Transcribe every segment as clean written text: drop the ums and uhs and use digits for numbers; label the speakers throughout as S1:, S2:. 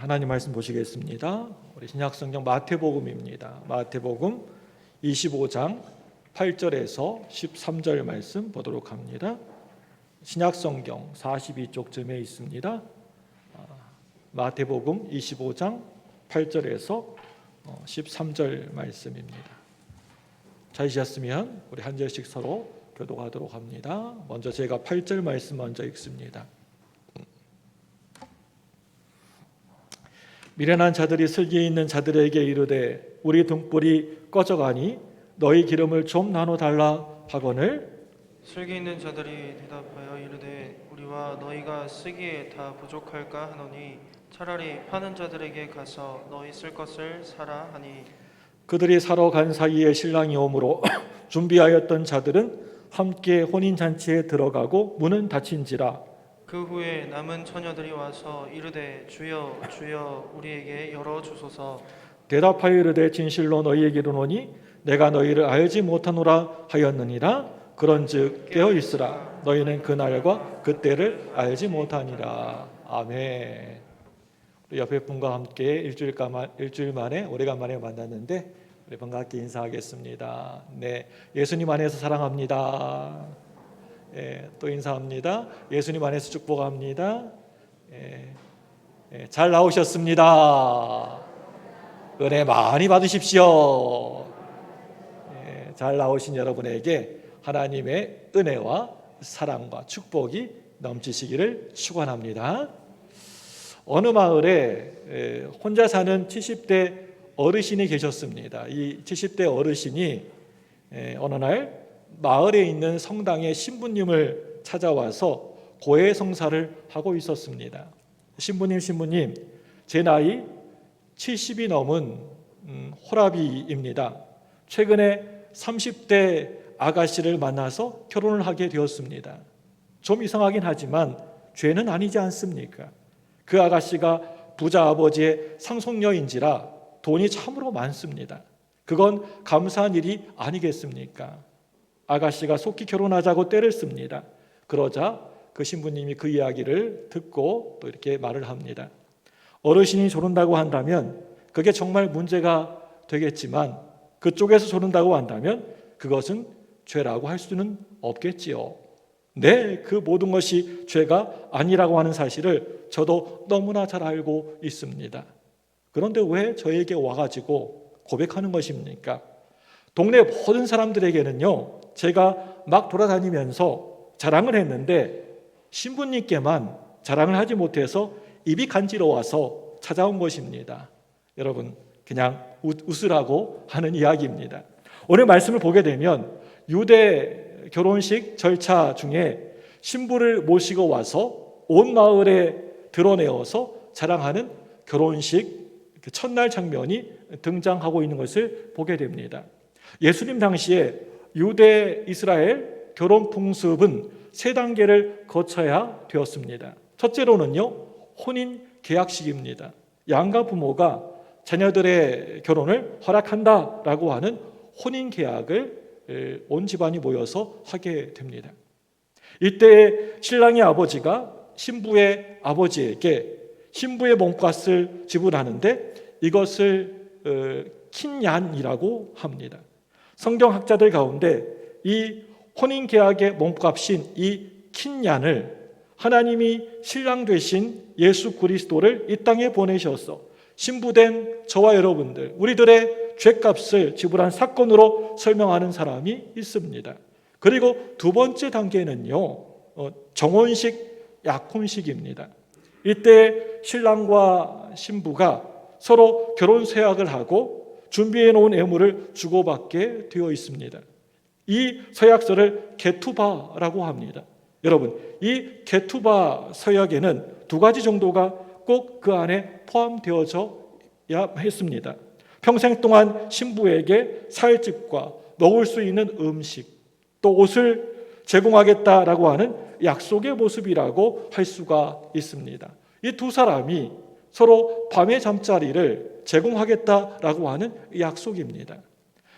S1: 하나님 말씀 보시겠습니다. 우리 신약성경 마태복음입니다. 마태복음 25장 8절에서 13절 말씀 보도록 합니다. 신약성경 42쪽쯤에 있습니다. 마태복음 25장 8절에서 13절 말씀입니다. 찾으셨으면 우리 한 절씩 서로 교독하도록 합니다. 먼저 제가 8절 말씀 먼저 읽습니다. 미련한 자들이 슬기에 있는 자들에게 이르되 우리 등불이 꺼져가니 너희 기름을 좀 나눠 달라 하거늘
S2: 슬기 있는 자들이 대답하여 이르되 우리와 너희가 쓰기에 다 부족할까 하노니 차라리 파는 자들에게 가서 너희 쓸 것을 사라 하니
S1: 그들이 사러 간 사이에 신랑이 오므로 준비하였던 자들은 함께 혼인잔치에 들어가고 문은 닫힌지라.
S2: 그 후에 남은 처녀들이 와서 이르되 주여 주여 우리에게 열어 주소서.
S1: 대답하여 이르되 진실로 너희에게 이르노니 내가 너희를 알지 못하노라 하였느니라. 그런즉 깨어 있으라. 너희는 그날과 그때를 알지 못하니라. 아멘. 우리 옆에 분과 함께 일주일 만에 오래간만에 만났는데 우리 반갑게 인사하겠습니다. 네, 예수님 안에서 사랑합니다. 또 인사합니다. 예수님 안에서 축복합니다. 잘 나오셨습니다. 은혜 많이 받으십시오. 잘 나오신 여러분에게 하나님의 은혜와 사랑과 축복이 넘치시기를 축원합니다. 어느 마을에 혼자 사는 70대 어르신이 계셨습니다. 이 70대 어르신이 어느 날 마을에 있는 성당의 신부님을 찾아와서 고해 성사를 하고 있었습니다. 신부님, 제 나이 70이 넘은 호라비입니다. 최근에 30대 아가씨를 만나서 결혼을 하게 되었습니다. 좀 이상하긴 하지만 죄는 아니지 않습니까? 그 아가씨가 부자 아버지의 상속녀인지라 돈이 참으로 많습니다. 그건 감사한 일이 아니겠습니까? 아가씨가 속히 결혼하자고 때를 씁니다. 그러자 그 신부님이 그 이야기를 듣고 또 이렇게 말을 합니다. 어르신이 조른다고 한다면 그게 정말 문제가 되겠지만 그쪽에서 조른다고 한다면 그것은 죄라고 할 수는 없겠지요. 네, 그 모든 것이 죄가 아니라고 하는 사실을 저도 너무나 잘 알고 있습니다. 그런데 왜 저에게 와가지고 고백하는 것입니까? 동네 모든 사람들에게는요, 제가 막 돌아다니면서 자랑을 했는데 신부님께만 자랑을 하지 못해서 입이 간지러워서 찾아온 것입니다. 여러분, 그냥 웃으라고 하는 이야기입니다. 오늘 말씀을 보게 되면 유대 결혼식 절차 중에 신부를 모시고 와서 온 마을에 드러내어서 자랑하는 결혼식 첫날 장면이 등장하고 있는 것을 보게 됩니다. 예수님 당시에 유대 이스라엘 결혼 풍습은 세 단계를 거쳐야 되었습니다. 첫째로는요, 혼인 계약식입니다. 양가 부모가 자녀들의 결혼을 허락한다라고 하는 혼인 계약을 온 집안이 모여서 하게 됩니다. 이때 신랑의 아버지가 신부의 아버지에게 신부의 몸값을 지불하는데 이것을 킨얀이라고 합니다. 성경학자들 가운데 이 혼인계약의 몸값인 이 킨얀을 하나님이 신랑 되신 예수 그리스도를 이 땅에 보내셔서 신부된 저와 여러분들, 우리들의 죄값을 지불한 사건으로 설명하는 사람이 있습니다. 그리고 두 번째 단계는요, 정혼식, 약혼식입니다. 이때 신랑과 신부가 서로 결혼 서약을 하고 준비해 놓은 애물을 주고받게 되어 있습니다. 이 서약서를 게투바라고 합니다. 여러분, 이 게투바 서약에는 두 가지 정도가 꼭 그 안에 포함되어져야 했습니다. 평생 동안 신부에게 살 집과 먹을 수 있는 음식, 또 옷을 제공하겠다라고 하는 약속의 모습이라고 할 수가 있습니다. 이 두 사람이 서로 밤의 잠자리를 제공하겠다라고 하는 약속입니다.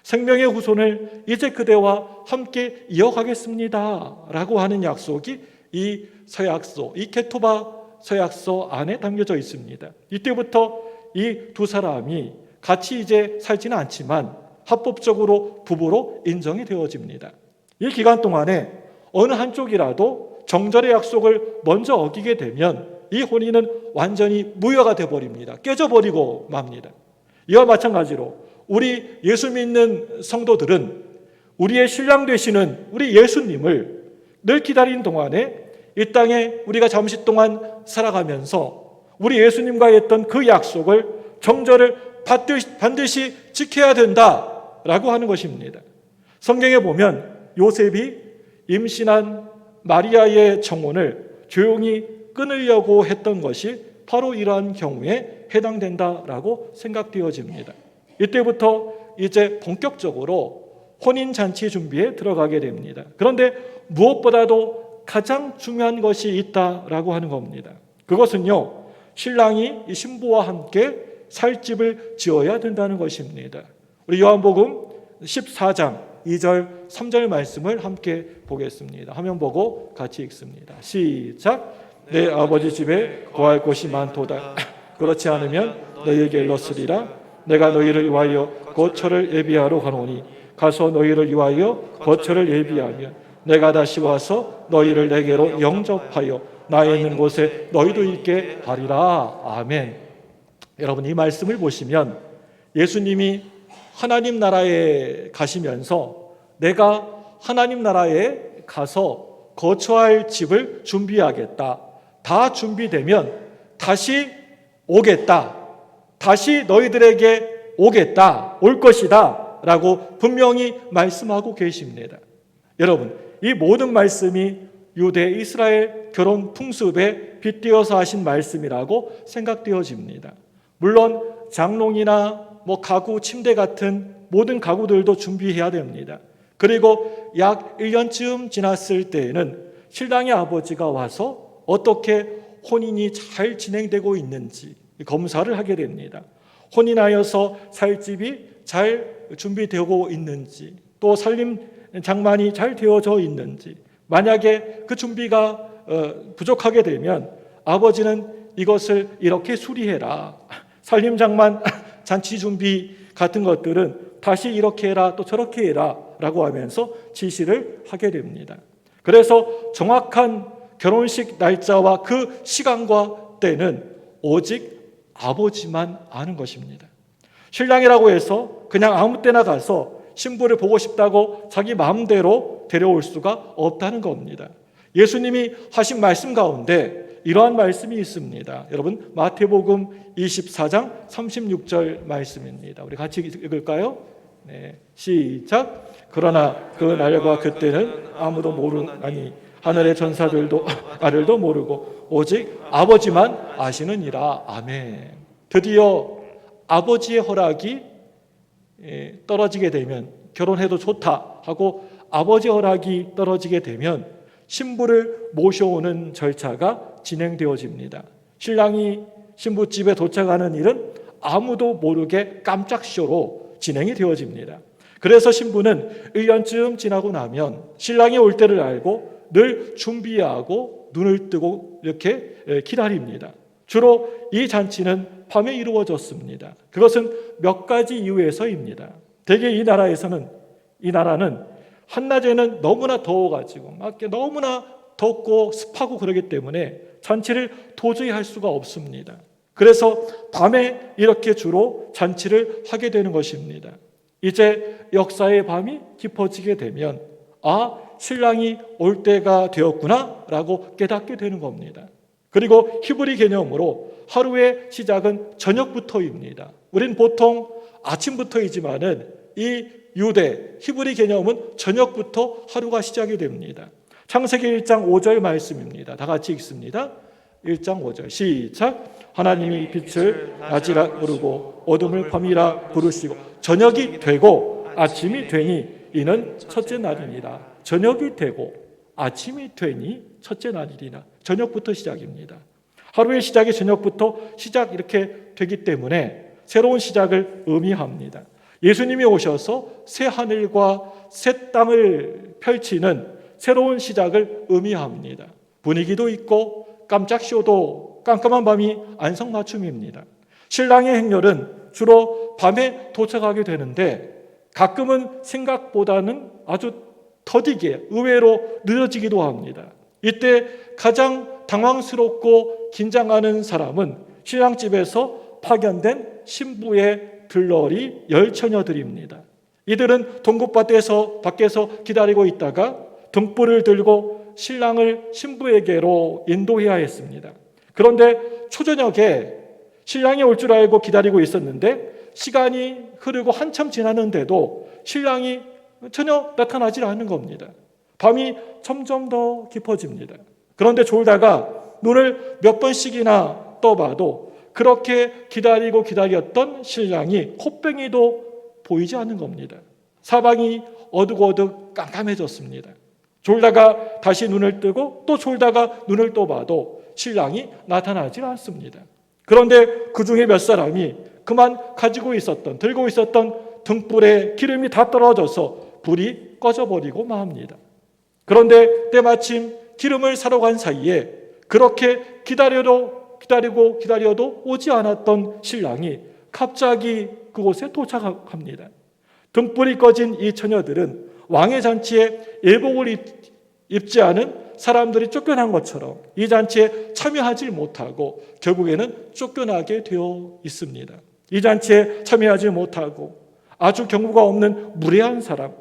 S1: 생명의 후손을 이제 그대와 함께 이어가겠습니다 라고 하는 약속이 이 서약서, 이 게토바 서약서 안에 담겨져 있습니다. 이때부터 이 두 사람이 같이 이제 살지는 않지만 합법적으로 부부로 인정이 되어집니다. 이 기간 동안에 어느 한쪽이라도 정절의 약속을 먼저 어기게 되면 이 혼인은 완전히 무효가 되어버립니다. 깨져버리고 맙니다. 이와 마찬가지로 우리 예수 믿는 성도들은 우리의 신랑 되시는 우리 예수님을 늘 기다리는 동안에 이 땅에 우리가 잠시 동안 살아가면서 우리 예수님과 했던 그 약속을 정절을 반드시 지켜야 된다라고 하는 것입니다. 성경에 보면 요셉이 임신한 마리아의 정혼을 조용히 끊으려고 했던 것이 바로 이러한 경우에 해당된다라고 생각되어집니다. 이때부터 이제 본격적으로 혼인잔치 준비에 들어가게 됩니다. 그런데 무엇보다도 가장 중요한 것이 있다라고 하는 겁니다. 그것은요, 신랑이 이 신부와 함께 살 집을 지어야 된다는 것입니다. 우리 요한복음 14장 2절 3절 말씀을 함께 보겠습니다. 화면 보고 같이 읽습니다. 시작. 내 아버지 집에 거할 곳이 많도다. 그렇지 않으면 너희에게 일렀으리라. 내가 너희를 위하여 거처를 예비하러 가노니 가서 너희를 위하여 거처를 예비하면 내가 다시 와서 너희를 내게로 영접하여 나의 있는 곳에 너희도 있게 하리라. 아멘. 여러분, 이 말씀을 보시면 예수님이 하나님 나라에 가시면서 내가 하나님 나라에 가서 거처할 집을 준비하겠다. 다 준비되면 다시 오겠다. 다시 너희들에게 오겠다. 올 것이다. 라고 분명히 말씀하고 계십니다. 여러분, 이 모든 말씀이 유대 이스라엘 결혼 풍습에 빗대어서 하신 말씀이라고 생각되어집니다. 물론 장롱이나 가구, 침대 같은 모든 가구들도 준비해야 됩니다. 그리고 약 1년쯤 지났을 때에는 신랑의 아버지가 와서 어떻게 혼인이 잘 진행되고 있는지 검사를 하게 됩니다. 혼인하여서 살 집이 잘 준비되고 있는지, 또 살림 장만이 잘 되어져 있는지, 만약에 그 준비가 부족하게 되면 아버지는 이것을 이렇게 수리해라, 살림 장만, 잔치 준비 같은 것들은 다시 이렇게 해라, 또 저렇게 해라 라고 하면서 지시를 하게 됩니다. 그래서 정확한 결혼식 날짜와 그 시간과 때는 오직 아버지만 아는 것입니다. 신랑이라고 해서 그냥 아무 때나 가서 신부를 보고 싶다고 자기 마음대로 데려올 수가 없다는 겁니다. 예수님이 하신 말씀 가운데 이러한 말씀이 있습니다. 여러분, 마태복음 24장 36절 말씀입니다. 우리 같이 읽을까요? 네, 시작. 그러나 그 날과 그때는 아무도 모르나니 하늘의 전사들도 아들도 모르고 오직 아버지만 아시느니라. 아멘. 드디어 아버지의 허락이 떨어지게 되면, 결혼해도 좋다 하고 아버지의 허락이 떨어지게 되면 신부를 모셔오는 절차가 진행되어집니다. 신랑이 신부집에 도착하는 일은 아무도 모르게 깜짝쇼로 진행이 되어집니다. 그래서 신부는 1년쯤 지나고 나면 신랑이 올 때를 알고 늘 준비하고 눈을 뜨고 이렇게 기다립니다. 주로 이 잔치는 밤에 이루어졌습니다. 그것은 몇 가지 이유에서입니다. 대개 이 나라는 한낮에는 너무나 더워가지고 너무나 덥고 습하고 그러기 때문에 잔치를 도저히 할 수가 없습니다. 그래서 밤에 이렇게 주로 잔치를 하게 되는 것입니다. 이제 역사의 밤이 깊어지게 되면 신랑이 올 때가 되었구나 라고 깨닫게 되는 겁니다. 그리고 히브리 개념으로 하루의 시작은 저녁부터입니다. 우린 보통 아침부터이지만은 이 유대 히브리 개념은 저녁부터 하루가 시작이 됩니다. 창세기 1장 5절 말씀입니다. 다 같이 읽습니다. 1장 5절 시작. 하나님이 빛을 낮이라 부르고 어둠을 밤이라 부르시고 저녁이 되고 아침이 되니 이는 첫째 날이니라. 저녁이 되고 아침이 되니 첫째 날이니라. 저녁부터 시작입니다. 하루의 시작이 저녁부터 시작 이렇게 되기 때문에 새로운 시작을 의미합니다. 예수님이 오셔서 새 하늘과 새 땅을 펼치는 새로운 시작을 의미합니다. 분위기도 있고 깜짝 쇼도 깜깜한 밤이 안성맞춤입니다. 신랑의 행렬은 주로 밤에 도착하게 되는데 가끔은 생각보다는 아주 더디게 의외로 늦어지기도 합니다. 이때 가장 당황스럽고 긴장하는 사람은 신랑집에서 파견된 신부의 들러리 열처녀들입니다. 이들은 동국밭에서 밖에서 기다리고 있다가 등불을 들고 신랑을 신부에게로 인도해야 했습니다. 그런데 초저녁에 신랑이 올 줄 알고 기다리고 있었는데 시간이 흐르고 한참 지났는데도 신랑이 전혀 나타나질 않는 겁니다. 밤이 점점 더 깊어집니다. 그런데 졸다가 눈을 몇 번씩이나 떠봐도 그렇게 기다렸던 신랑이 콧뱅이도 보이지 않는 겁니다. 사방이 어둑어둑 깜깜해졌습니다. 졸다가 다시 눈을 뜨고 또 졸다가 눈을 떠봐도 신랑이 나타나질 않습니다. 그런데 그 중에 몇 사람이 그만 들고 있었던 등불에 기름이 다 떨어져서 불이 꺼져버리고 맙니다. 그런데 때마침 기름을 사러 간 사이에 그렇게 기다려도 오지 않았던 신랑이 갑자기 그곳에 도착합니다. 등불이 꺼진 이 처녀들은 왕의 잔치에 예복을 입지 않은 사람들이 쫓겨난 것처럼 이 잔치에 참여하지 못하고 결국에는 쫓겨나게 되어 있습니다. 이 잔치에 참여하지 못하고 아주 경우가 없는 무례한 사람,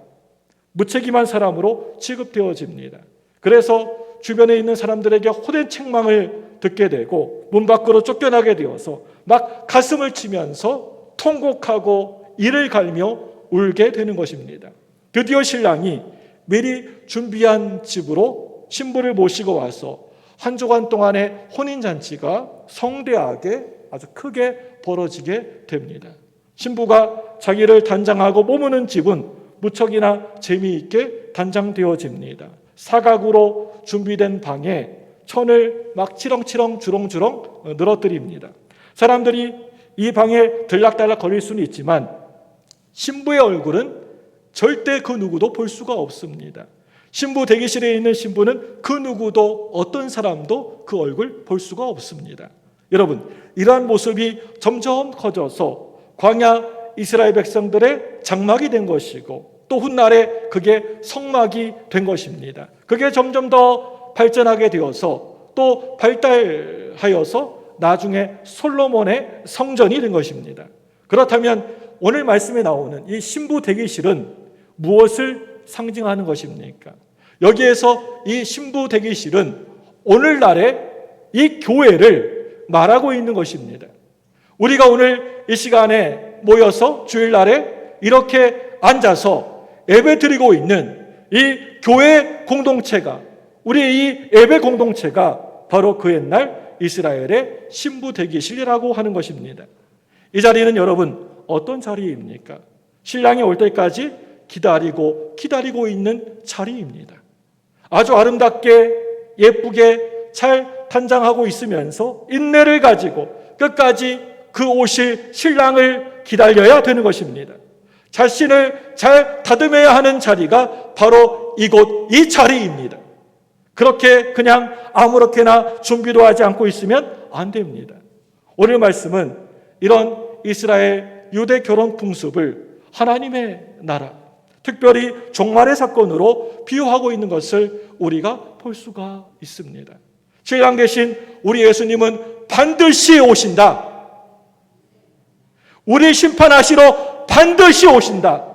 S1: 무책임한 사람으로 취급되어집니다. 그래서 주변에 있는 사람들에게 호된 책망을 듣게 되고 문 밖으로 쫓겨나게 되어서 막 가슴을 치면서 통곡하고 이를 갈며 울게 되는 것입니다. 드디어 신랑이 미리 준비한 집으로 신부를 모시고 와서 한 주간 동안의 혼인잔치가 성대하게 아주 크게 벌어지게 됩니다. 신부가 자기를 단장하고 머무는 집은 무척이나 재미있게 단장되어집니다. 사각으로 준비된 방에 천을 막 치렁치렁 주렁주렁 늘어뜨립니다. 사람들이 이 방에 들락달락 거릴 수는 있지만 신부의 얼굴은 절대 그 누구도 볼 수가 없습니다. 신부 대기실에 있는 신부는 그 누구도 어떤 사람도 그 얼굴 볼 수가 없습니다. 여러분, 이러한 모습이 점점 커져서 광야 이스라엘 백성들의 장막이 된 것이고 또 훗날에 그게 성막이 된 것입니다. 그게 점점 더 발전하게 되어서 또 발달하여서 나중에 솔로몬의 성전이 된 것입니다. 그렇다면 오늘 말씀에 나오는 이 신부 대기실은 무엇을 상징하는 것입니까? 여기에서 이 신부 대기실은 오늘날의 이 교회를 말하고 있는 것입니다. 우리가 오늘 이 시간에 모여서 주일날에 이렇게 앉아서 예배 드리고 있는 이 교회 공동체가, 우리의 이 예배 공동체가 바로 그 옛날 이스라엘의 신부 대기실이라고 하는 것입니다. 이 자리는 여러분 어떤 자리입니까? 신랑이 올 때까지 기다리고 있는 자리입니다. 아주 아름답게 예쁘게 잘 단장하고 있으면서 인내를 가지고 끝까지 그 오실 신랑을 기다려야 되는 것입니다. 자신을 잘 다듬어야 하는 자리가 바로 이 자리입니다. 그렇게 그냥 아무렇게나 준비도 하지 않고 있으면 안 됩니다. 오늘 말씀은 이런 이스라엘 유대 결혼 풍습을 하나님의 나라, 특별히 종말의 사건으로 비유하고 있는 것을 우리가 볼 수가 있습니다. 신랑 되신 우리 예수님은 반드시 오신다. 우리 심판하시러 반드시 오신다.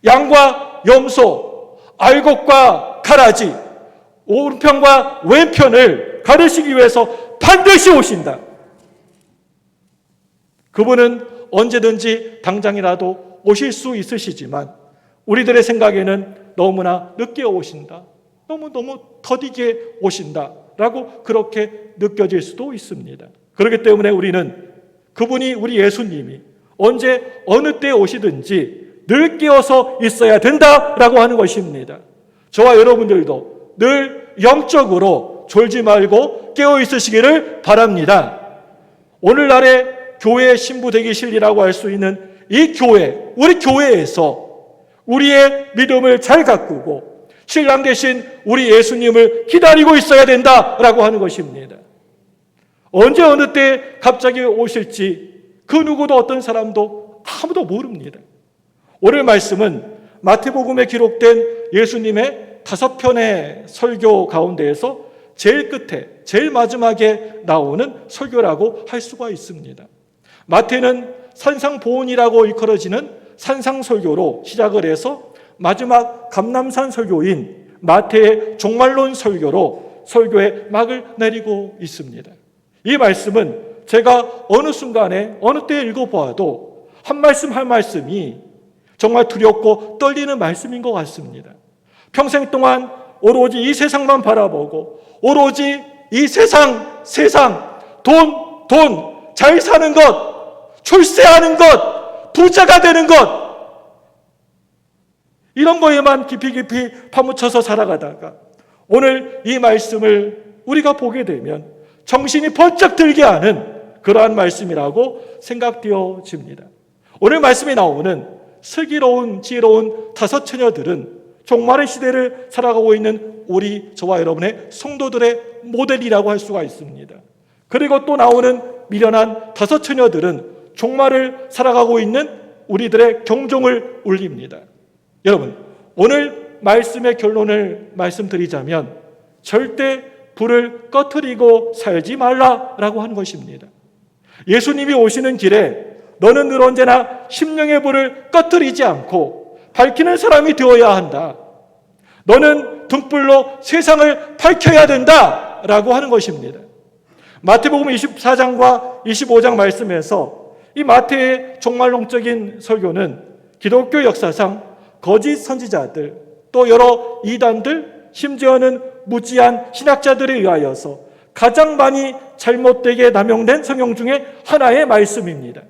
S1: 양과 염소, 알곡과 가라지, 오른편과 왼편을 가르치기 위해서 반드시 오신다. 그분은 언제든지 당장이라도 오실 수 있으시지만 우리들의 생각에는 너무나 늦게 오신다. 너무 더디게 오신다라고 그렇게 느껴질 수도 있습니다. 그렇기 때문에 우리는 그분이 우리 예수님이 언제 어느 때 오시든지 늘 깨어서 있어야 된다라고 하는 것입니다. 저와 여러분들도 늘 영적으로 졸지 말고 깨어 있으시기를 바랍니다. 오늘날의 교회의 신부 대기실이라고 할 수 있는 이 교회, 우리 교회에서 우리의 믿음을 잘 가꾸고 신랑 되신 우리 예수님을 기다리고 있어야 된다라고 하는 것입니다. 언제 어느 때 갑자기 오실지 그 누구도 어떤 사람도 아무도 모릅니다. 오늘 말씀은 마태복음에 기록된 예수님의 5편의 설교 가운데에서 제일 끝에 제일 마지막에 나오는 설교라고 할 수가 있습니다. 마태는 산상보훈이라고 일컬어지는 산상설교로 시작을 해서 마지막 감람산 설교인 마태의 종말론 설교로 설교의 막을 내리고 있습니다. 이 말씀은 제가 어느 순간에 어느 때 읽어보아도 한 말씀 한 말씀이 정말 두렵고 떨리는 말씀인 것 같습니다. 평생 동안 오로지 이 세상만 바라보고 오로지 이 세상, 돈, 잘 사는 것, 출세하는 것, 부자가 되는 것, 이런 거에만 깊이 파묻혀서 살아가다가 오늘 이 말씀을 우리가 보게 되면 정신이 번쩍 들게 하는 그러한 말씀이라고 생각되어집니다. 오늘 말씀에 나오는 슬기로운 지혜로운 5 처녀들은 종말의 시대를 살아가고 있는 우리 저와 여러분의 성도들의 모델이라고 할 수가 있습니다. 그리고 또 나오는 미련한 5 처녀들은 종말을 살아가고 있는 우리들의 경종을 울립니다. 여러분, 오늘 말씀의 결론을 말씀드리자면 절대 불을 꺼트리고 살지 말라라고 하는 것입니다. 예수님이 오시는 길에 너는 늘 언제나 심령의 불을 꺼트리지 않고 밝히는 사람이 되어야 한다. 너는 등불로 세상을 밝혀야 된다라고 하는 것입니다. 마태복음 24장과 25장 말씀에서 이 마태의 종말론적인 설교는 기독교 역사상 거짓 선지자들, 또 여러 이단들, 심지어는 무지한 신학자들에 의하여서 가장 많이 잘못되게 남용된 성경 중에 하나의 말씀입니다.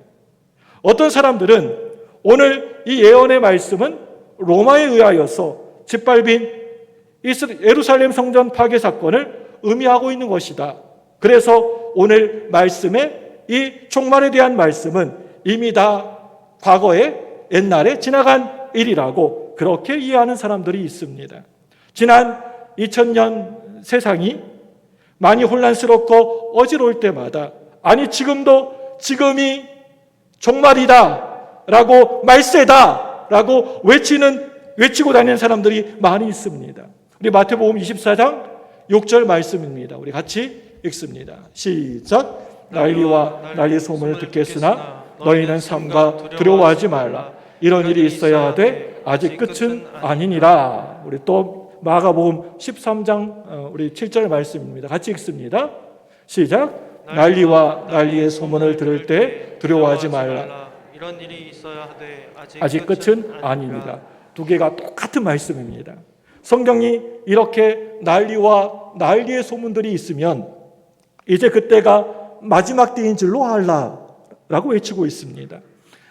S1: 어떤 사람들은 오늘 이 예언의 말씀은 로마에 의하여서 짓밟힌 예루살렘 성전 파괴 사건을 의미하고 있는 것이다. 그래서 오늘 말씀의 이 종말에 대한 말씀은 이미 다 과거에 옛날에 지나간 일이라고 그렇게 이해하는 사람들이 있습니다. 지난 2000년 세상이 많이 혼란스럽고 어지러울 때마다 아니 지금이 종말이다 라고 말세다 라고 외치고 다니는 사람들이 많이 있습니다. 우리 마태복음 24장 6절 말씀입니다. 우리 같이 읽습니다. 시작. 난리와 난리 소문을 듣겠으나 너희는 삼가 두려워하지 말라. 이런 일이 있어야 돼 아직 끝은 아니니라. 우리 또 마가복음 13장 우리 7절 말씀입니다. 같이 읽습니다. 시작. 난리와 난리의 소문을 들을 때 두려워하지 말라.
S2: 이런 일이 있어야 돼
S1: 아직 끝은 아닙니다. 두 개가 똑같은 말씀입니다. 성경이 이렇게 난리와 난리의 소문들이 있으면 이제 그때가 마지막 때인 줄로 알라라고 외치고 있습니다.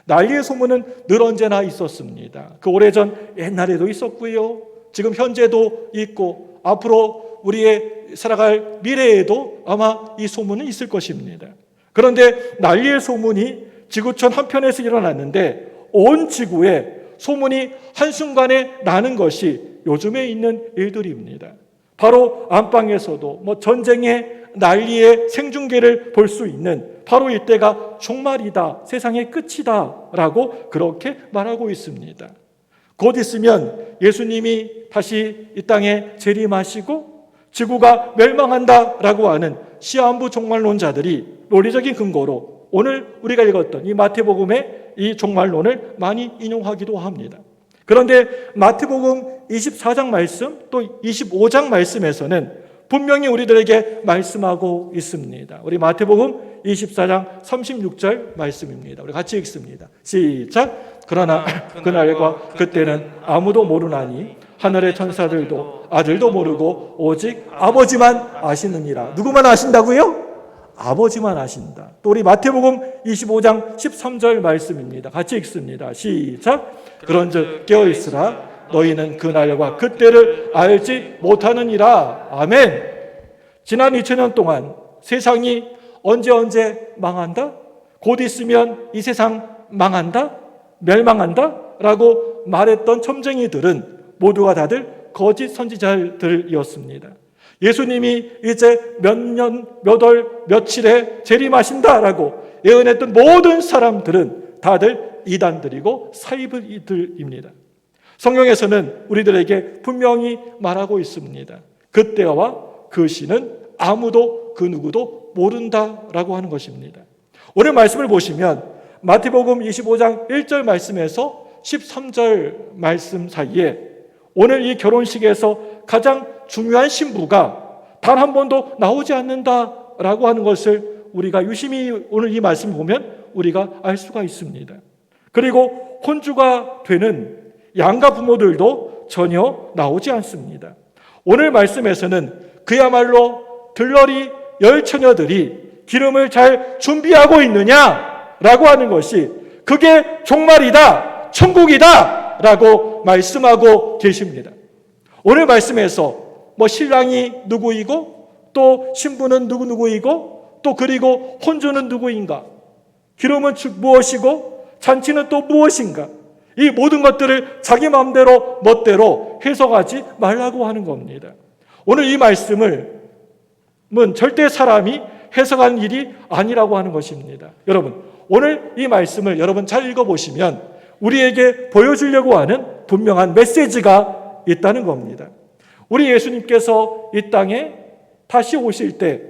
S1: 난리의 소문은 늘 언제나 있었습니다. 그 오래전 옛날에도 있었고요. 지금 현재도 있고 앞으로 우리의 살아갈 미래에도 아마 이 소문은 있을 것입니다. 그런데 난리의 소문이 지구촌 한편에서 일어났는데 온 지구에 소문이 한순간에 나는 것이 요즘에 있는 일들입니다. 바로 안방에서도 전쟁의 난리의 생중계를 볼 수 있는 바로 이때가 종말이다, 세상의 끝이다 라고 그렇게 말하고 있습니다. 곧 있으면 예수님이 다시 이 땅에 재림하시고 지구가 멸망한다 라고 하는 시한부 종말론자들이 논리적인 근거로 오늘 우리가 읽었던 이 마태복음의 이 종말론을 많이 인용하기도 합니다. 그런데 마태복음 24장 말씀 또 25장 말씀에서는 분명히 우리들에게 말씀하고 있습니다. 우리 마태복음 24장 36절 말씀입니다. 우리 같이 읽습니다. 시작. 그러나 그날과 그때는 아무도 모르나니 하늘의 천사들도 아들도 모르고 오직 아버지만 아시느니라. 누구만 아신다고요? 아버지만 아신다. 또 우리 마태복음 25장 13절 말씀입니다. 같이 읽습니다. 시작. 그런즉 깨어있으라. 너희는 그날과 그때를 알지 못하느니라. 아멘. 지난 2000년 동안 세상이 언제 망한다? 곧 있으면 이 세상 망한다? 멸망한다? 라고 말했던 첨쟁이들은 모두가 다들 거짓 선지자들이었습니다. 예수님이 이제 몇 년, 몇 월, 며칠에 재림하신다라고 예언했던 모든 사람들은 다들 이단들이고 사이비들입니다. 성경에서는 우리들에게 분명히 말하고 있습니다. 그때와 그 시는 아무도 그 누구도 모른다라고 하는 것입니다. 오늘 말씀을 보시면 마태복음 25장 1절 말씀에서 13절 말씀 사이에 오늘 이 결혼식에서 가장 중요한 신부가 단 한 번도 나오지 않는다라고 하는 것을 우리가 유심히 오늘 이 말씀을 보면 우리가 알 수가 있습니다. 그리고 혼주가 되는 양가 부모들도 전혀 나오지 않습니다. 오늘 말씀에서는 그야말로 들러리 열 처녀들이 기름을 잘 준비하고 있느냐라고 하는 것이 그게 종말이다, 천국이다 라고 말씀하고 계십니다. 오늘 말씀에서 신랑이 누구이고 또 신부는 누구이고 또 그리고 혼주는 누구인가, 기름은 무엇이고 잔치는 또 무엇인가, 이 모든 것들을 자기 마음대로 멋대로 해석하지 말라고 하는 겁니다. 오늘 이 말씀은 절대 사람이 해석하는 일이 아니라고 하는 것입니다. 여러분, 오늘 이 말씀을 여러분 잘 읽어보시면 우리에게 보여주려고 하는 분명한 메시지가 있다는 겁니다. 우리 예수님께서 이 땅에 다시 오실 때,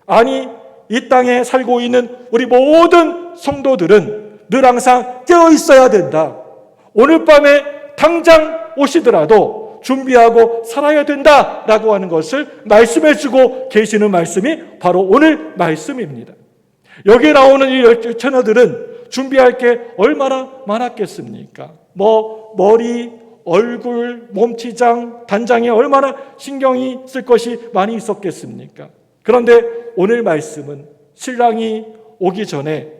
S1: 아니 이 땅에 살고 있는 우리 모든 성도들은 늘 항상 깨어 있어야 된다. 오늘 밤에 당장 오시더라도 준비하고 살아야 된다라고 하는 것을 말씀해 주고 계시는 말씀이 바로 오늘 말씀입니다. 여기에 나오는 이 처녀들은 준비할 게 얼마나 많았겠습니까? 머리, 얼굴, 몸치장, 단장에 얼마나 신경이 쓸 것이 많이 있었겠습니까? 그런데 오늘 말씀은 신랑이 오기 전에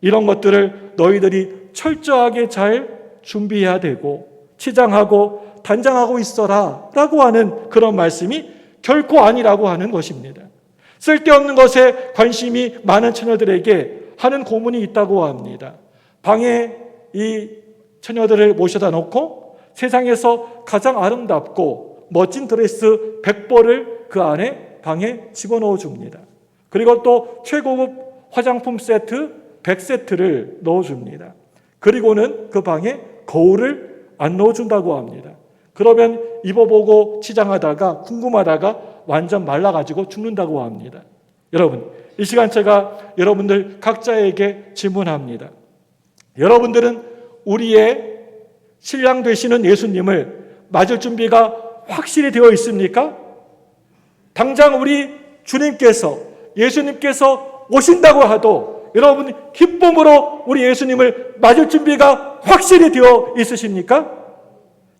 S1: 이런 것들을 너희들이 철저하게 잘 준비해야 되고 치장하고 단장하고 있어라 라고 하는 그런 말씀이 결코 아니라고 하는 것입니다. 쓸데없는 것에 관심이 많은 처녀들에게 하는 고문이 있다고 합니다. 방에 이 처녀들을 모셔다 놓고 세상에서 가장 아름답고 멋진 드레스 100벌을 그 안에 방에 집어넣어 줍니다. 그리고 또 최고급 화장품 세트 100세트를 넣어줍니다. 그리고는 그 방에 거울을 안 넣어준다고 합니다. 그러면 입어보고 치장하다가 궁금하다가 완전 말라가지고 죽는다고 합니다. 여러분, 이 시간 제가 여러분들 각자에게 질문합니다. 여러분들은 우리의 신랑 되시는 예수님을 맞을 준비가 확실히 되어 있습니까? 당장 우리 주님께서, 예수님께서 오신다고 하도 여러분 기쁨으로 우리 예수님을 맞을 준비가 확실히 되어 있으십니까?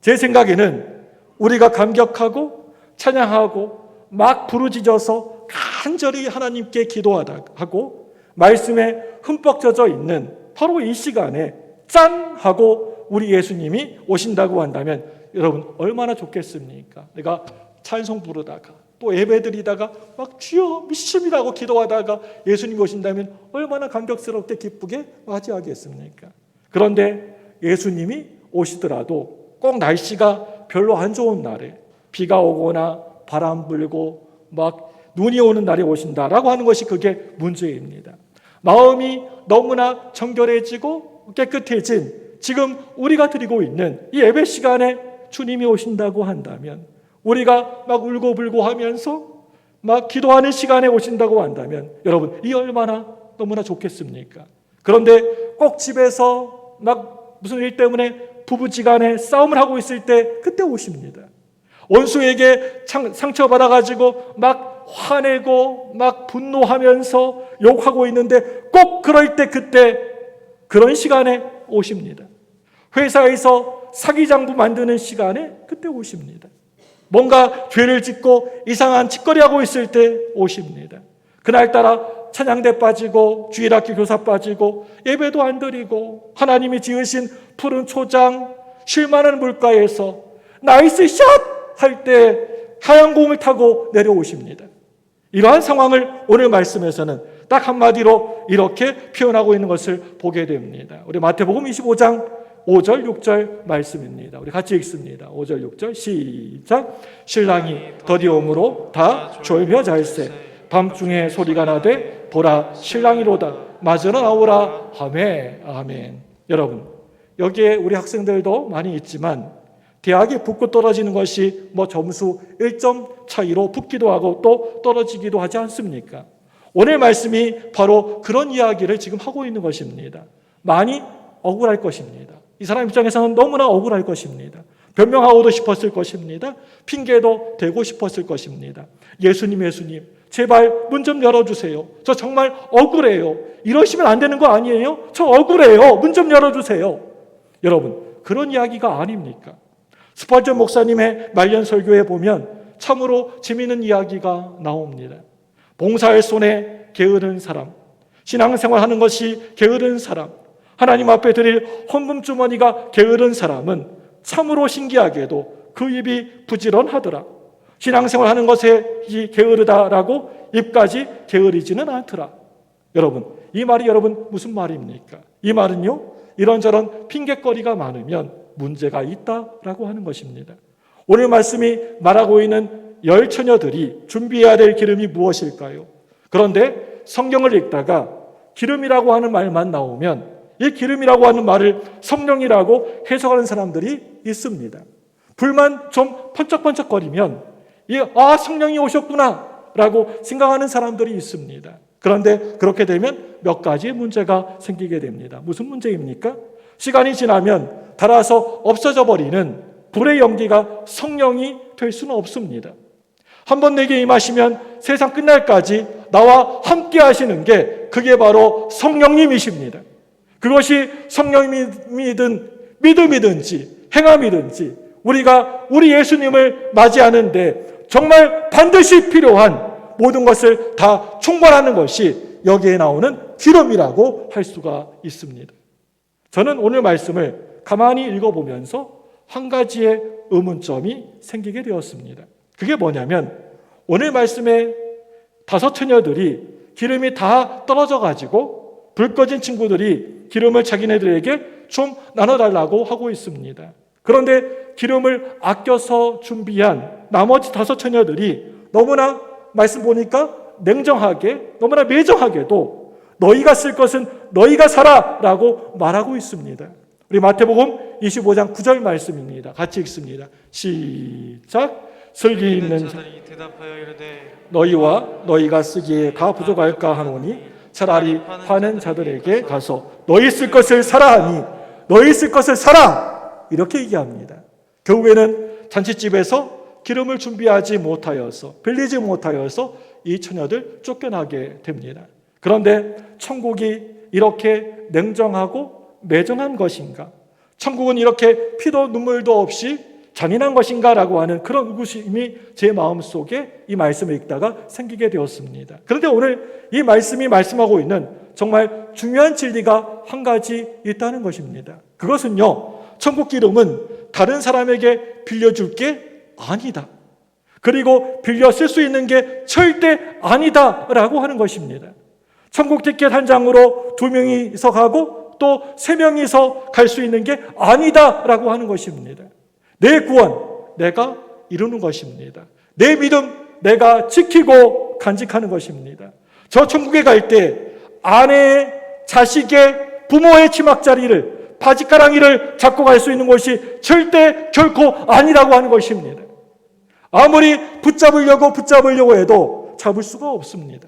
S1: 제 생각에는 우리가 감격하고 찬양하고 막 부르짖어서 간절히 하나님께 기도하고 말씀에 흠뻑 젖어 있는 바로 이 시간에 짠 하고 우리 예수님이 오신다고 한다면 여러분 얼마나 좋겠습니까? 내가 찬송 부르다가 또 예배드리다가 막 주여 믿습니다고 기도하다가 예수님이 오신다면 얼마나 감격스럽게 기쁘게 맞이하겠습니까? 그런데 예수님이 오시더라도 꼭 날씨가 별로 안 좋은 날에 비가 오거나 바람 불고 막 눈이 오는 날에 오신다라고 하는 것이 그게 문제입니다. 마음이 너무나 정결해지고 깨끗해진 지금 우리가 드리고 있는 이 예배 시간에 주님이 오신다고 한다면, 우리가 막 울고불고 하면서 막 기도하는 시간에 오신다고 한다면 여러분 이 얼마나 너무나 좋겠습니까? 그런데 꼭 집에서 막 무슨 일 때문에 부부지간에 싸움을 하고 있을 때 그때 오십니다. 원수에게 상처받아가지고 막 화내고 막 분노하면서 욕하고 있는데 꼭 그럴 때 그때 그런 시간에 오십니다. 회사에서 사기장부 만드는 시간에 그때 오십니다. 뭔가 죄를 짓고 이상한 짓거리하고 있을 때 오십니다. 그날따라 찬양대 빠지고 주일학교 교사 빠지고 예배도 안 드리고 하나님이 지으신 푸른 초장 쉴 만한 물가에서 나이스 샷 할 때 하얀 공을 타고 내려오십니다. 이러한 상황을 오늘 말씀에서는 딱 한마디로 이렇게 표현하고 있는 것을 보게 됩니다. 우리 마태복음 25장 5절, 6절 말씀입니다. 우리 같이 읽습니다. 5절, 6절 시작. 신랑이 더디옴으로 다 졸며 잘세. 밤중에 소리가 나되 보라 신랑이로다. 맞으러 나오라. 아멘. 아멘. 여러분, 여기에 우리 학생들도 많이 있지만 대학에 붙고 떨어지는 것이 뭐 점수 1점 차이로 붙기도 하고 또 떨어지기도 하지 않습니까? 오늘 말씀이 바로 그런 이야기를 지금 하고 있는 것입니다. 많이 억울할 것입니다. 이 사람 입장에서는 너무나 억울할 것입니다. 변명하고도 싶었을 것입니다. 핑계도 대고 싶었을 것입니다. 예수님, 예수님, 제발 문 좀 열어주세요. 저 정말 억울해요. 이러시면 안 되는 거 아니에요? 저 억울해요. 문 좀 열어주세요. 여러분, 그런 이야기가 아닙니까? 스펄전 목사님의 말년 설교에 보면 참으로 재미있는 이야기가 나옵니다. 봉사할 손에 게으른 사람, 신앙생활하는 것이 게으른 사람, 하나님 앞에 드릴 헌금 주머니가 게으른 사람은 참으로 신기하게도 그 입이 부지런하더라. 신앙생활하는 것에 게으르다라고 입까지 게으르지는 않더라. 여러분, 이 말이 여러분 무슨 말입니까? 이 말은요, 이런저런 핑계거리가 많으면 문제가 있다라고 하는 것입니다. 오늘 말씀이 말하고 있는 열 처녀들이 준비해야 될 기름이 무엇일까요? 그런데 성경을 읽다가 기름이라고 하는 말만 나오면 이 기름이라고 하는 말을 성령이라고 해석하는 사람들이 있습니다. 불만 좀 번쩍번쩍거리면 성령이 오셨구나 라고 생각하는 사람들이 있습니다. 그런데 그렇게 되면 몇 가지의 문제가 생기게 됩니다. 무슨 문제입니까? 시간이 지나면 닳아서 없어져 버리는 불의 연기가 성령이 될 수는 없습니다. 한번 내게 임하시면 세상 끝날까지 나와 함께 하시는 게 그게 바로 성령님이십니다. 그것이 성령님이든 믿음이든지 행함이든지 우리가 우리 예수님을 맞이하는데 정말 반드시 필요한 모든 것을 다 총괄하는 것이 여기에 나오는 기름이라고 할 수가 있습니다. 저는 오늘 말씀을 가만히 읽어보면서 한 가지의 의문점이 생기게 되었습니다. 그게 뭐냐면 오늘 말씀에 5 처녀들이 기름이 다 떨어져 가지고 불 꺼진 친구들이 기름을 자기네들에게 좀 나눠달라고 하고 있습니다. 그런데 기름을 아껴서 준비한 나머지 5 처녀들이 너무나 말씀 보니까 냉정하게 너무나 매정하게도 너희가 쓸 것은 너희가 사라 라고 말하고 있습니다. 우리 마태복음 25장 9절 말씀입니다. 같이 읽습니다. 시작. 슬기 있는
S2: 자들이 대답하여 이르되
S1: 너희와 너희가 쓰기에 다 부족할까 하노니 차라리 파는 자들에게 가서 너희 쓸 것을 사라 하니 너희 쓸 것을 사라 이렇게 얘기합니다. 결국에는 잔치집에서 기름을 준비하지 못하여서 빌리지 못하여서 이 처녀들 쫓겨나게 됩니다. 그런데 천국이 이렇게 냉정하고 매정한 것인가? 천국은 이렇게 피도 눈물도 없이 잔인한 것인가? 라고 하는 그런 의구심이 제 마음속에 이 말씀을 읽다가 생기게 되었습니다. 그런데 오늘 이 말씀이 말씀하고 있는 정말 중요한 진리가 한 가지 있다는 것입니다. 그것은요, 천국 기름은 다른 사람에게 빌려줄 게 아니다. 그리고 빌려 쓸 수 있는 게 절대 아니다라고 하는 것입니다. 천국 티켓 한 장으로 2명이서 가고 또 3명이서 갈 수 있는 게 아니다라고 하는 것입니다. 내 구원 내가 이루는 것입니다. 내 믿음 내가 지키고 간직하는 것입니다. 저 천국에 갈 때 아내의, 자식의, 부모의 치맛자리를, 바지가랑이를 잡고 갈 수 있는 것이 절대 결코 아니라고 하는 것입니다. 아무리 붙잡으려고 해도 잡을 수가 없습니다.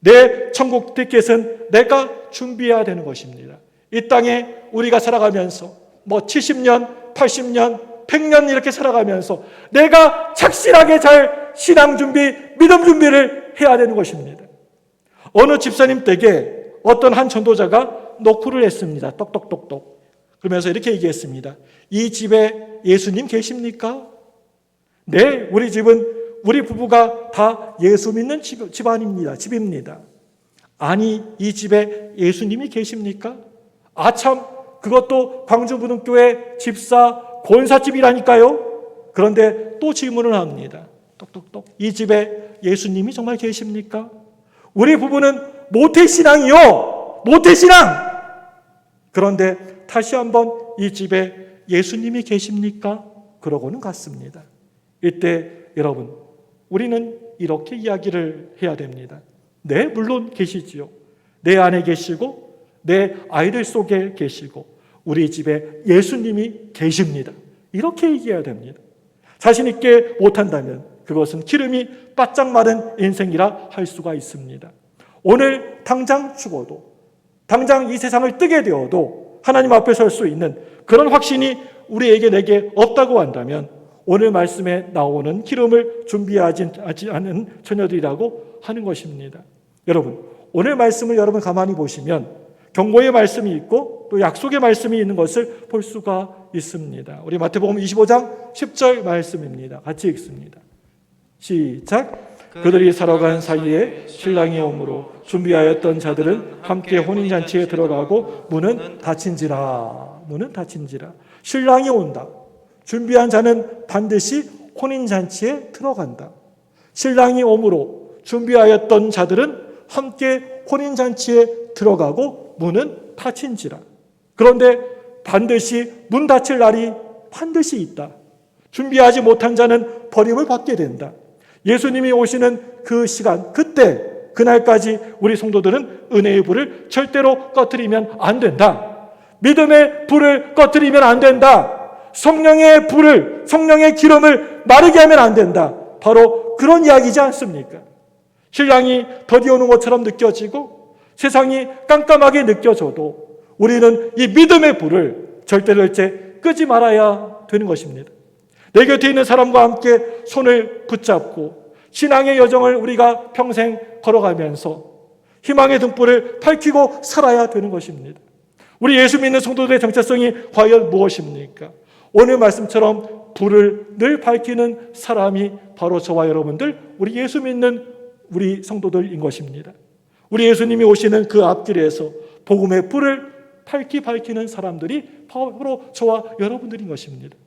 S1: 내 천국 티켓은 내가 준비해야 되는 것입니다. 이 땅에 우리가 살아가면서 70년, 80년, 100년 이렇게 살아가면서 내가 착실하게 잘 신앙 준비, 믿음 준비를 해야 되는 것입니다. 어느 집사님 댁에 어떤 한 전도자가 노크를 했습니다. 똑똑똑똑. 그러면서 이렇게 얘기했습니다. 이 집에 예수님 계십니까? 네, 우리 집은 우리 부부가 다 예수 믿는 집입니다. 아니, 이 집에 예수님이 계십니까? 아참, 그것도 광주부흥교회 집사 권사집이라니까요. 그런데 또 질문을 합니다. 똑똑똑. 이 집에 예수님이 정말 계십니까? 우리 부부는 모태신앙이요. 모태신앙. 그런데 다시 한번 이 집에 예수님이 계십니까? 그러고는 갔습니다. 이때 여러분, 우리는 이렇게 이야기를 해야 됩니다. 네, 물론 계시지요. 내 안에 계시고 내 아이들 속에 계시고 우리 집에 예수님이 계십니다. 이렇게 얘기해야 됩니다. 자신 있게 못한다면 그것은 기름이 바짝 마른 인생이라 할 수가 있습니다. 오늘 당장 죽어도, 당장 이 세상을 뜨게 되어도 하나님 앞에 설 수 있는 그런 확신이 우리에게 내게 없다고 한다면 오늘 말씀에 나오는 기름을 준비하지 않은 처녀들이라고 하는 것입니다. 여러분, 오늘 말씀을 여러분 가만히 보시면 경고의 말씀이 있고 또 약속의 말씀이 있는 것을 볼 수가 있습니다. 우리 마태복음 25장 10절 말씀입니다. 같이 읽습니다. 시작. 그들이 살아간 사이에 신랑이 오므로 준비하였던 자들은 함께 혼인잔치에 들어가고 문은 닫힌지라. 문은 닫힌지라. 신랑이 온다. 준비한 자는 반드시 혼인잔치에 들어간다. 신랑이 오므로 준비하였던 자들은 함께 혼인잔치에 들어가고 문은 닫힌지라. 그런데 반드시 문 닫힐 날이 반드시 있다. 준비하지 못한 자는 버림을 받게 된다. 예수님이 오시는 그 시간, 그때, 그날까지 우리 성도들은 은혜의 불을 절대로 꺼뜨리면 안 된다. 믿음의 불을 꺼뜨리면 안 된다. 성령의 불을, 성령의 기름을 마르게 하면 안 된다. 바로 그런 이야기지 않습니까? 신랑이 더디 오는 것처럼 느껴지고 세상이 깜깜하게 느껴져도 우리는 이 믿음의 불을 절대 끄지 말아야 되는 것입니다. 내 곁에 있는 사람과 함께 손을 붙잡고 신앙의 여정을 우리가 평생 걸어가면서 희망의 등불을 밝히고 살아야 되는 것입니다. 우리 예수 믿는 성도들의 정체성이 과연 무엇입니까? 오늘 말씀처럼 불을 늘 밝히는 사람이 바로 저와 여러분들, 우리 예수 믿는 우리 성도들인 것입니다. 우리 예수님이 오시는 그 앞길에서 복음의 불을 밝히는 사람들이 바로 저와 여러분들인 것입니다.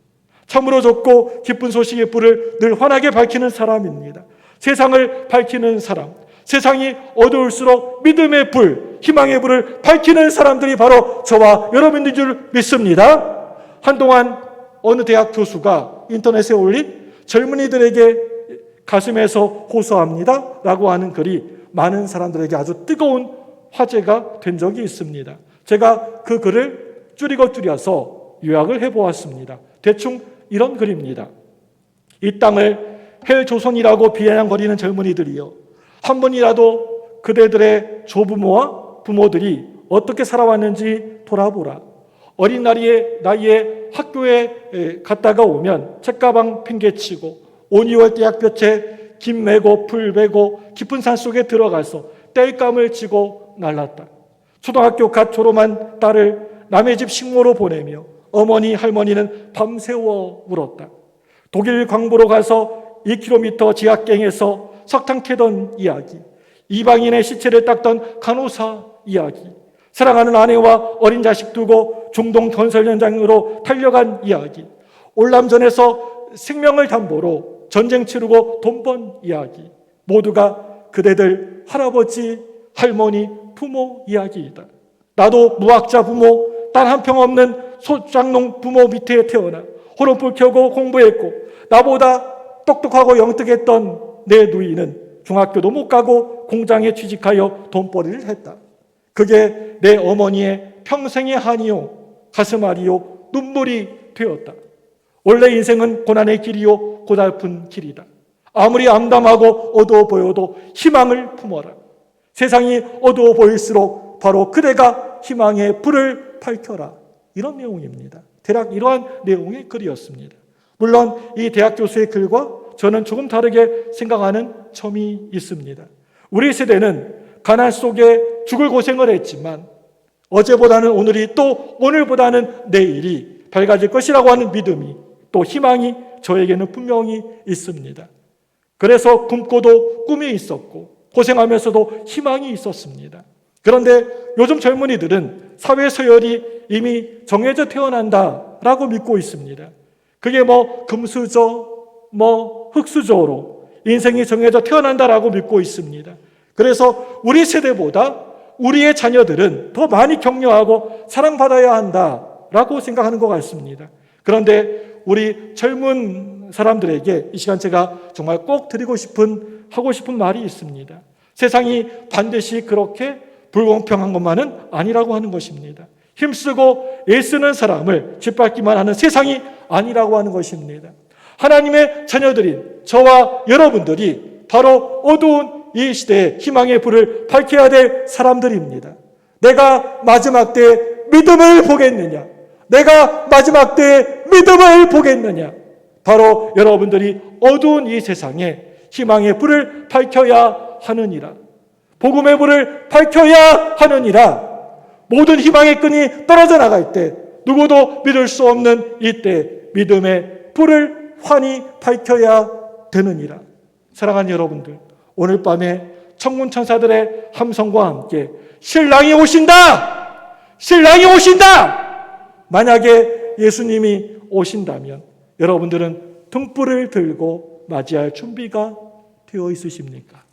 S1: 참으로 좋고 기쁜 소식의 불을 늘 환하게 밝히는 사람입니다. 세상을 밝히는 사람, 세상이 어두울수록 믿음의 불, 희망의 불을 밝히는 사람들이 바로 저와 여러분들인 줄 믿습니다. 한동안 어느 대학 교수가 인터넷에 올린 젊은이들에게 가슴에서 호소합니다 라고 하는 글이 많은 사람들에게 아주 뜨거운 화제가 된 적이 있습니다. 제가 그 글을 줄여서 요약을 해보았습니다. 대충 이런 글입니다. 이 땅을 헬조선이라고 비아냥거리는 젊은이들이여, 한 번이라도 그대들의 조부모와 부모들이 어떻게 살아왔는지 돌아보라. 어린 나이에 학교에 갔다가 오면 책가방 팽개치고 온 2월 대학볕에 김 메고 풀 베고 깊은 산 속에 들어가서 땔감을 지고 날랐다. 초등학교 갓 졸업한 딸을 남의 집 식모로 보내며 어머니 할머니는 밤새워 울었다. 독일 광부로 가서 2km 지하갱에서 석탄 캐던 이야기, 이방인의 시체를 닦던 간호사 이야기, 사랑하는 아내와 어린 자식 두고 중동 건설 현장으로 달려간 이야기, 올남전에서 생명을 담보로 전쟁 치르고 돈 번 이야기, 모두가 그대들 할아버지, 할머니, 부모 이야기이다. 나도 무학자 부모, 단 한 평 없는 소장농 부모 밑에 태어나 호롱불 켜고 공부했고 나보다 똑똑하고 영특했던 내 누이는 중학교도 못 가고 공장에 취직하여 돈벌이를 했다. 그게 내 어머니의 평생의 한이요, 가슴앓이요, 눈물이 되었다. 원래 인생은 고난의 길이요, 고달픈 길이다. 아무리 암담하고 어두워 보여도 희망을 품어라. 세상이 어두워 보일수록 바로 그대가 희망의 불을 밝혀라. 이런 내용입니다. 대략 이러한 내용의 글이었습니다. 물론 이 대학 교수의 글과 저는 조금 다르게 생각하는 점이 있습니다. 우리 세대는 가난 속에 죽을 고생을 했지만 어제보다는 오늘이, 또 오늘보다는 내일이 밝아질 것이라고 하는 믿음이, 또 희망이 저에게는 분명히 있습니다. 그래서 굶고도 꿈이 있었고 고생하면서도 희망이 있었습니다. 그런데 요즘 젊은이들은 사회 서열이 이미 정해져 태어난다라고 믿고 있습니다. 그게 금수저, 흙수저로 인생이 정해져 태어난다라고 믿고 있습니다. 그래서 우리 세대보다 우리의 자녀들은 더 많이 격려하고 사랑받아야 한다라고 생각하는 것 같습니다. 그런데 우리 젊은 사람들에게 이 시간 제가 정말 꼭 하고 싶은 말이 있습니다. 세상이 반드시 그렇게 불공평한 것만은 아니라고 하는 것입니다. 힘쓰고 애쓰는 사람을 짓밟기만 하는 세상이 아니라고 하는 것입니다. 하나님의 자녀들인 저와 여러분들이 바로 어두운 이 시대에 희망의 불을 밝혀야 될 사람들입니다. 내가 마지막 때에 믿음을 보겠느냐? 내가 마지막 때에 믿음을 보겠느냐? 바로 여러분들이 어두운 이 세상에 희망의 불을 밝혀야 하느니라. 복음의 불을 밝혀야 하느니라. 모든 희망의 끈이 떨어져 나갈 때, 누구도 믿을 수 없는 이때 믿음의 불을 환히 밝혀야 되느니라. 사랑하는 여러분들, 오늘 밤에 천군 천사들의 함성과 함께 신랑이 오신다! 신랑이 오신다! 만약에 예수님이 오신다면 여러분들은 등불을 들고 맞이할 준비가 되어 있으십니까?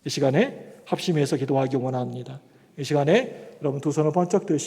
S1: 이 시간에 합심해서 기도하기 원합니다. 이 시간에 여러분 두 손을 번쩍 드시고